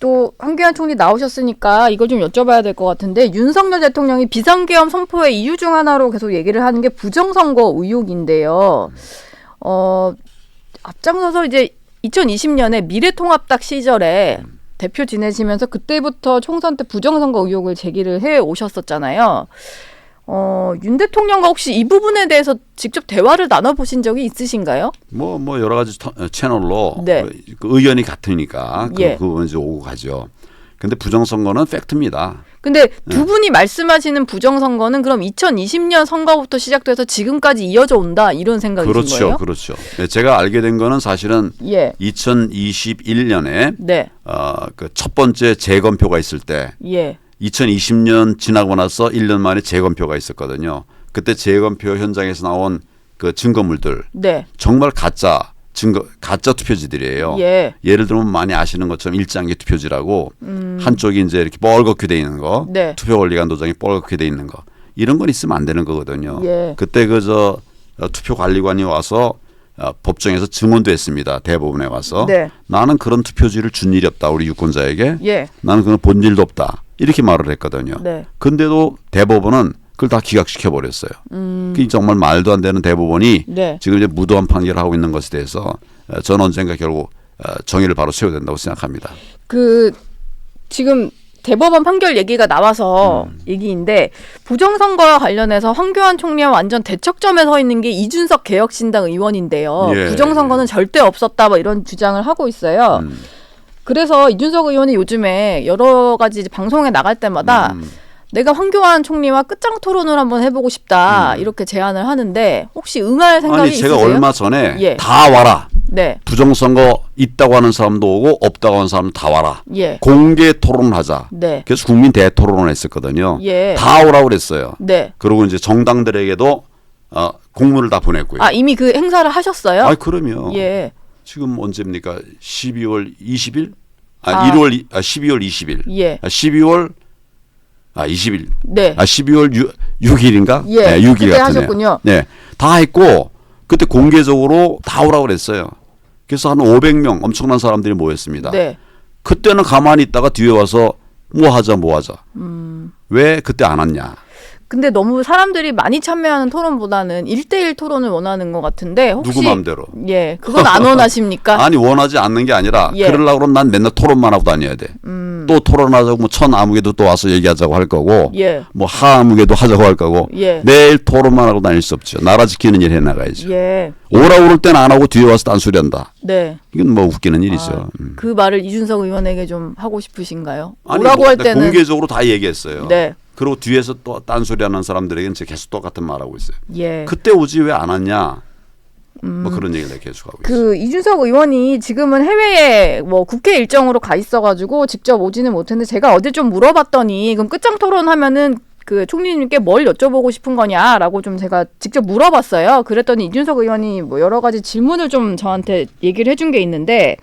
또 황교안 총리 나오셨으니까 이걸 좀 여쭤봐야 될 것 같은데 윤석열 대통령이 비상계엄 선포의 이유 중 하나로 계속 얘기를 하는 게 부정선거 의혹인데요. 앞장서서 이제 2020년에 미래통합당 시절에 대표 지내시면서 그때부터 총선 때 부정선거 의혹을 제기를 해 오셨었잖아요. 윤 대통령과 혹시 이 부분에 대해서 직접 대화를 나눠보신 적이 있으신가요? 뭐 여러 가지 채널로 네. 그 의견이 같으니까 예. 그 부분 이제 오고 가죠. 근데 부정선거는 팩트입니다. 근데 두 분이 말씀하시는 부정선거는 그럼 2020년 선거부터 시작돼서 지금까지 이어져 온다 이런 생각이신 그렇죠, 거예요? 그렇죠. 제가 알게 된 거는 사실은 예. 2021년에 네. 그 첫 번째 재검표가 있을 때 예. 2020년 지나고 나서 1년 만에 재검표가 있었거든요. 그때 재검표 현장에서 나온 그 증거물들 네. 정말 가짜 투표지들이에요. 예. 예를 들면 많이 아시는 것처럼 일장기 투표지라고 한쪽이 이제 이렇게 뻘겋게 돼 있는 거, 네. 투표권리관 도장이 뻘겋게 돼 있는 거 이런 건 있으면 안 되는 거거든요. 예. 그때 투표관리관이 와서 법정에서 증언도 했습니다. 대법원에 와서 네. 나는 그런 투표지를 준 일이 없다. 우리 유권자에게 예. 나는 그건 본 일도 없다. 이렇게 말을 했거든요. 네. 근데도 대법원은 그걸 다 기각시켜 버렸어요. 그게 정말 말도 안 되는 대법원이 네. 지금 이제 무도한 판결을 하고 있는 것에 대해서 저는 언젠가 결국 정의를 바로 세워야 된다고 생각합니다. 지금 대법원 판결 얘기가 나와서 얘기인데 부정선거와 관련해서 황교안 총리와 완전 대척점에 서 있는 게 이준석 개혁신당 의원인데요. 예. 부정선거는 절대 없었다 뭐 이런 주장을 하고 있어요. 그래서 이준석 의원이 요즘에 여러 가지 방송에 나갈 때마다 내가 황교안 총리와 끝장 토론을 한번 해보고 싶다 이렇게 제안을 하는데 혹시 응할 생각이 아니 제가 있으세요? 얼마 전에 예. 다 와라. 네. 부정선거 있다고 하는 사람도 오고 없다고 하는 사람도 다 와라. 예. 공개 토론을 하자. 네. 그래서 국민 대토론을 했었거든요. 예. 다 오라고 그랬어요. 네. 그리고 이제 정당들에게도 공문을 다 보냈고요. 아 이미 그 행사를 하셨어요? 아, 그럼요. 예. 지금 언제입니까? 12월 20일? 12월 20일. 예. 12월 20일. 네. 12월 6일인가? 예. 네, 6일 그때 같으네요. 하셨군요. 네. 다 했고 그때 공개적으로 다 오라고 그랬어요. 그래서 한 500명 엄청난 사람들이 모였습니다. 네. 그때는 가만히 있다가 뒤에 와서 뭐 하자. 왜 그때 안 왔냐. 근데 너무 사람들이 많이 참여하는 토론보다는 1대1 토론을 원하는 것 같은데 혹시 누구 맘대로. 예, 그건 안 원하십니까? 아니 원하지 않는 게 아니라 예. 그러려고 그러면 난 맨날 토론만 하고 다녀야 돼. 또 토론하자고 뭐 천아무개도 또 와서 얘기하자고 할 거고 예. 뭐 하아무개도 하자고 할 거고 예. 매일 토론만 하고 다닐 수 없죠. 나라 지키는 일 해나가야죠. 예. 오라고 그럴 때는 안 하고 뒤에 와서 딴소리 한다. 네. 이건 뭐 웃기는 일이죠. 그 말을 이준석 의원에게 좀 하고 싶으신가요? 아니, 오라고 뭐 할 때는 공개적으로 다 얘기했어요. 네. 그리고 뒤에서 또 딴소리 하는 사람들에게는 제가 계속 똑같은 말하고 있어요. 예. 그때 오지 왜 안 왔냐. 뭐 그런 얘기를 계속하고 있어요. 그 이준석 의원이 지금은 해외에 뭐 국회 일정으로 가 있어가지고 직접 오지는 못했는데 제가 어제 좀 물어봤더니 그럼 끝장 토론하면은 그 총리님께 뭘 여쭤보고 싶은 거냐라고 좀 제가 직접 물어봤어요. 그랬더니 이준석 의원이 뭐 여러 가지 질문을 좀 저한테 얘기를 해준 게 있는데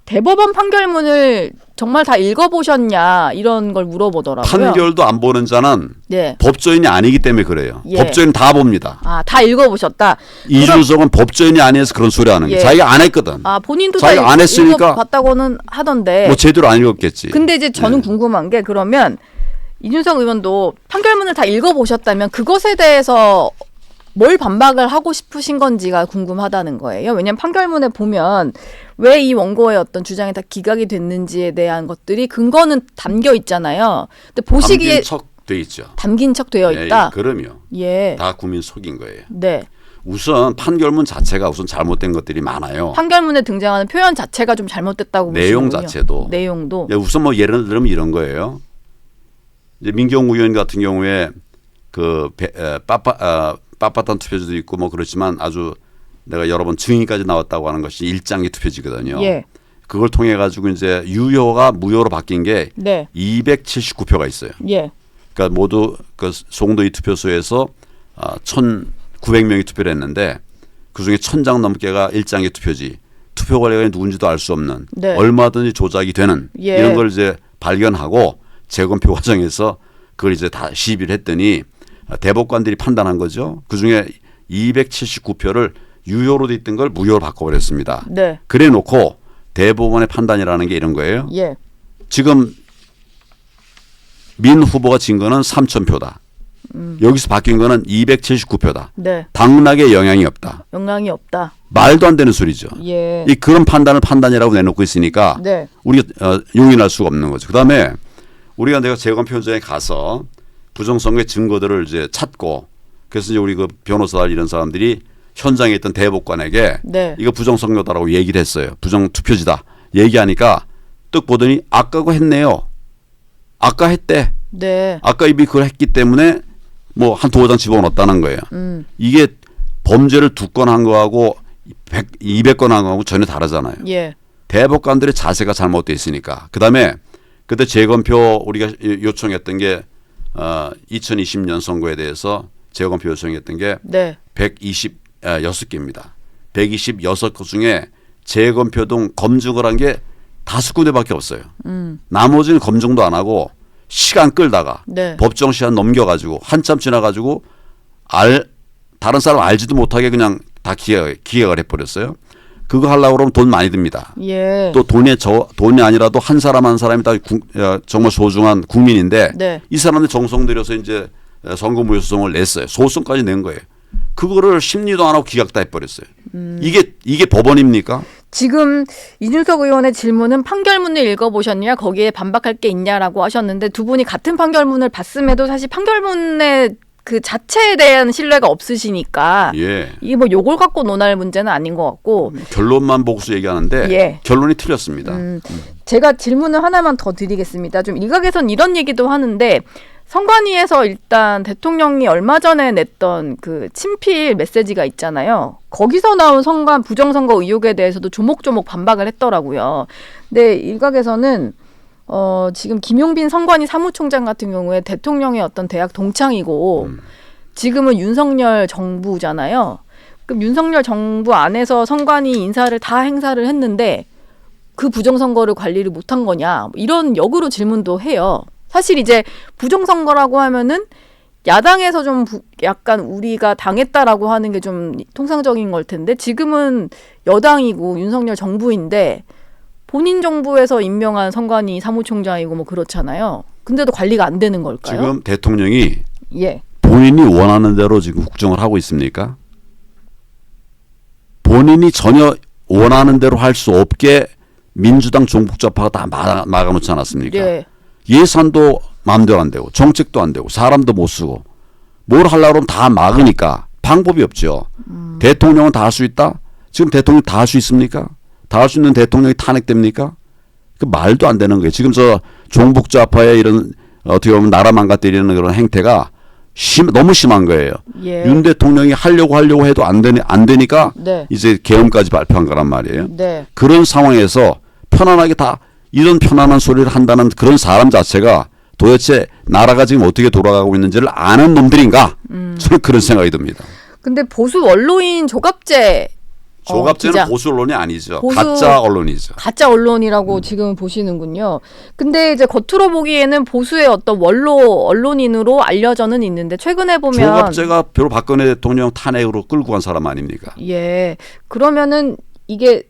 대법원 판결문을 정말 다 읽어보셨냐 이런 걸 물어보더라고요. 판결도 안 보는 자는 네. 법조인이 아니기 때문에 그래요. 예. 법조인 다 봅니다. 아, 다 읽어보셨다. 이준석은 법조인이 아니어서 그런 소리 하는 게 예. 자기가 안 했거든. 아, 본인도 자기가 다 안 했으니까 읽어봤다고는 하던데. 뭐 제대로 안 읽었겠지. 근데 이제 저는 궁금한 게 그러면 이준석 의원도 판결문을 다 읽어보셨다면 그것에 대해서 뭘 반박을 하고 싶으신 건지가 궁금하다는 거예요. 왜냐하면 판결문에 보면 왜 이 원고의 어떤 주장이 다 기각이 됐는지에 대한 것들이 근거는 담겨 있잖아요. 근데 보시기에 담긴 척 돼 있죠. 담긴 척 되어 있다. 예, 그럼요. 예. 다 국민 속인 거예요. 네. 우선 판결문 자체가 우선 잘못된 것들이 많아요. 판결문에 등장하는 표현 자체가 좀 잘못됐다고 내용 보시는군요. 자체도. 내용도. 예, 우선 뭐 예를 들면 이런 거예요. 이제 민경우 의원 같은 경우에 그 빳빳한 투표지도 있고 뭐 그렇지만 아주 내가 여러 번 증인까지 나왔다고 하는 것이 일장기 투표지거든요. 예. 그걸 통해 가지고 이제 유효가 무효로 바뀐 게 네. 279표가 있어요. 예. 그러니까 모두 그 송도이 투표소에서 1,900명이 투표를 했는데 그중에 1,000장 넘게가 일장기 투표지. 투표 관리관이 누군지도 알 수 없는 네. 얼마든지 조작이 되는 예. 이런 걸 이제 발견하고 재검표 과정에서 그걸 이제 다 시비를 했더니 대법관들이 판단한 거죠. 그중에 279표를 유효로 돼 있던 걸 무효로 바꿔버렸습니다. 네. 그래 놓고 대법원의 판단이라는 게 이런 거예요. 예. 지금 민 후보가 진 거는 3,000표다. 여기서 바뀐 거는 279표다. 네. 당락에 영향이 없다. 영향이 없다. 말도 안 되는 소리죠. 예. 이 그런 판단을 판단이라고 내놓고 있으니까 네. 우리가 용인할 수가 없는 거죠. 그다음에 우리가 내가 재검표 현장에 가서 부정선거의 증거들을 이제 찾고 그래서 이제 우리 그 변호사들 이런 사람들이 현장에 있던 대법관에게 네. 이거 부정선거다라고 얘기를 했어요. 부정투표지다. 얘기하니까 떡 보더니 아까고 했네요. 아까 했대. 네. 아까 이미 그걸 했기 때문에 뭐 한 두어 장 집어넣었다는 거예요. 이게 범죄를 2건 한 거하고 200건 한 거하고 전혀 다르잖아요. 예. 대법관들의 자세가 잘못되어 있으니까. 그다음에 그때 재검표 우리가 요청했던 게 2020년 선거에 대해서 재검표 요청했던 게 네. 126개입니다. 126것 중에 재검표 등 검증을 한 게 5군데밖에 없어요. 나머지는 검증도 안 하고 시간 끌다가 네. 법정 시간 넘겨가지고 한참 지나가지고 다른 사람 알지도 못하게 그냥 다 기획을 해버렸어요. 그거 하려고 그러면 돈 많이 듭니다. 예. 또 돈이 아니라도 한 사람 한 사람이 다 정말 소중한 국민인데 네. 이 사람들 정성 들여서 이제 선거무효소송을 냈어요. 소송까지 낸 거예요. 그거를 심리도 안 하고 기각 다 해버렸어요. 이게 법원입니까? 지금 이준석 의원의 질문은 판결문을 읽어보셨냐 거기에 반박할 게 있냐라고 하셨는데 두 분이 같은 판결문을 봤음에도 사실 판결문의 그 자체에 대한 신뢰가 없으시니까 예. 이게 뭐 요걸 갖고 논할 문제는 아닌 것 같고 결론만 보고서 얘기하는데 예. 결론이 틀렸습니다. 제가 질문을 하나만 더 드리겠습니다. 좀 일각에선 이런 얘기도 하는데 선관위에서 일단 대통령이 얼마 전에 냈던 그 친필 메시지가 있잖아요. 거기서 나온 선관 부정선거 의혹에 대해서도 조목조목 반박을 했더라고요. 근데 일각에서는 지금 김용빈 선관위 사무총장 같은 경우에 대통령의 어떤 대학 동창이고 지금은 윤석열 정부잖아요. 그럼 윤석열 정부 안에서 선관위 인사를 다 행사를 했는데 그 부정선거를 관리를 못한 거냐 이런 역으로 질문도 해요. 사실 이제 부정선거라고 하면은 야당에서 좀 약간 우리가 당했다라고 하는 게 좀 통상적인 걸 텐데 지금은 여당이고 윤석열 정부인데 본인 정부에서 임명한 선관위 사무총장이고 뭐 그렇잖아요. 근데도 관리가 안 되는 걸까요? 지금 대통령이 예. 본인이 원하는 대로 지금 국정을 하고 있습니까? 본인이 전혀 원하는 대로 할 수 없게 민주당 종북좌파가 다 막아놓지 않았습니까? 예. 예산도 마음대로 안 되고 정책도 안 되고 사람도 못 쓰고 뭘 하려고 하면 다 막으니까 방법이 없죠. 대통령은 다 할 수 있다? 지금 대통령 다 할 수 있습니까? 다 할 수 있는 대통령이 탄핵됩니까? 그 말도 안 되는 거예요. 지금 저 종북좌파의 이런 어떻게 보면 나라 망가뜨리는 그런 행태가 너무 심한 거예요. 예. 윤 대통령이 하려고 해도 안 되니까 네. 이제 계엄까지 발표한 거란 말이에요. 네. 그런 상황에서 편안하게 다 이런 편안한 소리를 한다는 그런 사람 자체가 도대체 나라가 지금 어떻게 돌아가고 있는지를 아는 놈들인가? 저는 그런 생각이 듭니다. 근데 보수 언론인 조갑재 조갑재는 기자. 보수 언론이 아니죠. 가짜 언론이죠. 가짜 언론이라고 지금 보시는군요. 근데 이제 겉으로 보기에는 보수의 어떤 원로 언론인으로 알려져는 있는데 최근에 보면 조갑재가 바로 박근혜 대통령 탄핵으로 끌고 간 사람 아닙니까? 예. 그러면은 이게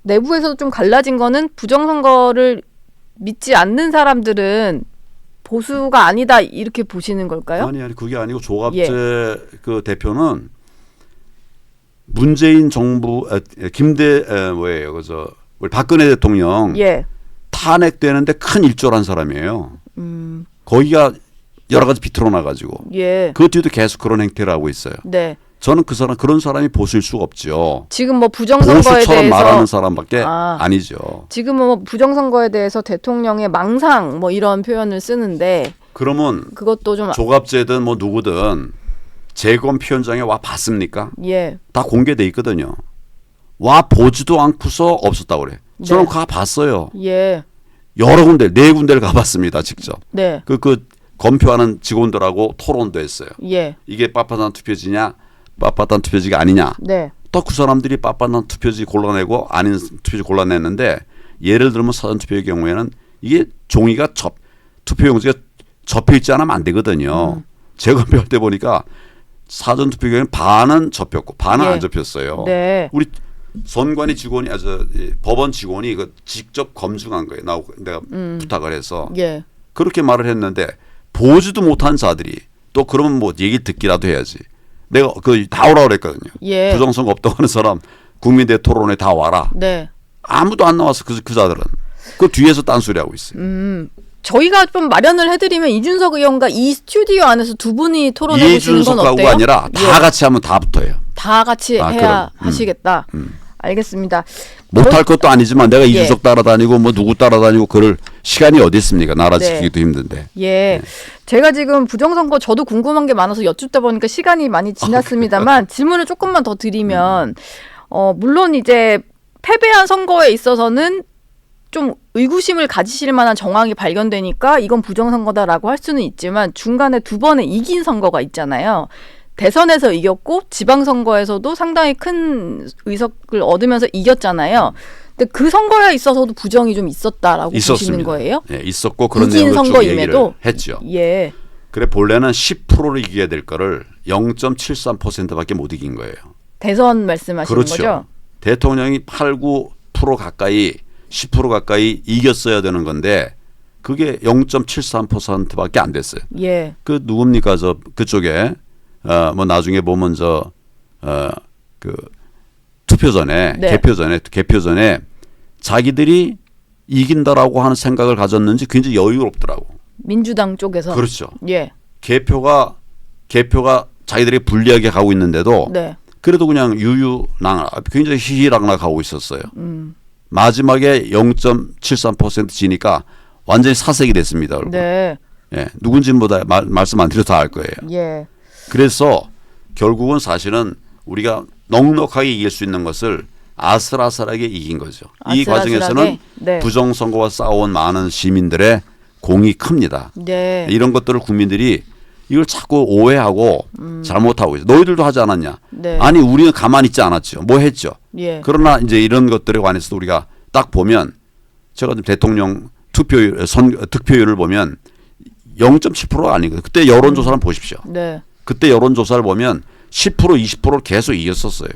내부에서도 좀 갈라진 거는 부정선거를 믿지 않는 사람들은 보수가 아니다 이렇게 보시는 걸까요? 아니 그게 아니고 조갑재 예. 그 대표는 문재인 정부 뭐예요 그저 우리 박근혜 대통령 예. 탄핵되는데 큰 일조를 한 사람이에요. 거기가 여러 가지 비틀어 놔가지고 예. 그 뒤에도 계속 그런 행태를 하고 있어요. 네. 저는 그런 사람이 보수일 수가 없죠. 지금 뭐 부정선거에 보수처럼 대해서 말하는 사람밖에 아니죠. 지금 뭐 부정선거에 대해서 대통령의 망상 뭐 이런 표현을 쓰는데 그러면 그것도 좀 조갑재든 뭐 누구든 재검표 현장에 와 봤습니까? 예. 다 공개돼 있거든요. 와 보지도 않고서 없었다고 그래. 저는 네. 가 봤어요. 예. 여러 군데 4군데를 가봤습니다. 직접. 네. 그 검표하는 직원들하고 토론도 했어요. 예. 이게 빳빳한 투표지냐 빳빳한 투표지가 아니냐. 네. 또 그 사람들이 빳빳한 투표지 골라내고 아닌 투표지 골라냈는데 예를 들면 사전투표의 경우에는 이게 종이가 투표용지가 접혀있지 않으면 안 되거든요. 재검표할 때 보니까 사전투표 경우에는 반은 접혔고 반은 예. 안 접혔어요. 네. 우리 선관위 직원이 법원 직원이 그 직접 검증한 거예요. 내가 부탁을 해서 예. 그렇게 말을 했는데 보지도 못한 자들이 또 그러면 뭐 얘기 듣기라도 해야지. 내가 그 다 오라 그랬거든요. 예. 부정선거 없다고 하는 사람 국민대 토론에 다 와라. 네. 아무도 안 나와서 그 자들은 그 뒤에서 딴소리 하고 있어요. 저희가 좀 마련을 해드리면 이준석 의원과 이 스튜디오 안에서 두 분이 토론해 보시는 건 어때요? 이준석하고가 아니라 다 예. 같이 하면 다 붙어요. 다 같이 해야 그럼. 하시겠다. 알겠습니다. 못할 것도 아니지만 내가 예. 이준석 따라다니고 뭐 누구 따라다니고 그럴 시간이 어디 있습니까? 나라 네. 지키기도 힘든데. 예. 제가 지금 부정선거 저도 궁금한 게 많아서 여쭙다 보니까 시간이 많이 지났습니다만 질문을 조금만 더 드리면 물론 이제 패배한 선거에 있어서는 좀 의구심을 가지실 만한 정황이 발견되니까 이건 부정선거다라고 할 수는 있지만 중간에 두 번의 이긴 선거가 있잖아요. 대선에서 이겼고 지방선거에서도 상당히 큰 의석을 얻으면서 이겼잖아요. 근데 그 선거에 있어서도 부정이 좀 있었다라고 보시는 거예요? 네, 있었고 그런 이긴 내용을 쭉 얘기를 선거임에도 했죠. 예. 그래 본래는 10%를 이겨야 될 거를 0.73%밖에 못 이긴 거예요. 대선 말씀하시는 그렇죠. 거죠? 대통령이 8, 9% 가까이 10% 가까이 이겼어야 되는 건데 그게 0.73%밖에 안 됐어요. 예. 그 누굽니까 그쪽에 뭐 나중에 보면 그 투표 전에 네. 개표 전에 자기들이 이긴다라고 하는 생각을 가졌는지 굉장히 여유롭더라고. 민주당 쪽에서. 그렇죠. 예. 개표가 자기들이 불리하게 가고 있는데도 네. 그래도 그냥 유유랑 굉장히 희희락락 하고 있었어요. 마지막에 0.73% 지니까 완전히 사색이 됐습니다. 여러분. 네. 예, 누군지는 보다 말씀 안 드려도 다 알 거예요. 예. 그래서 결국은 사실은 우리가 넉넉하게 이길 수 있는 것을 아슬아슬하게 이긴 거죠. 이 아슬아슬하게? 과정에서는 네. 부정선거와 싸워온 많은 시민들의 공이 큽니다. 네. 이런 것들을 국민들이 이걸 자꾸 오해하고 잘못하고 있어요. 너희들도 하지 않았냐? 네. 아니 우리는 가만히 있지 않았죠. 뭐 했죠. 예. 그러나 이제 이런 것들에 관해서도 우리가 딱 보면 제가 대통령 득표율을 보면 0.7%가 아니거든요. 그때 여론조사를 보십시오. 네. 그때 여론조사를 보면 10% 20%를 계속 이겼었어요.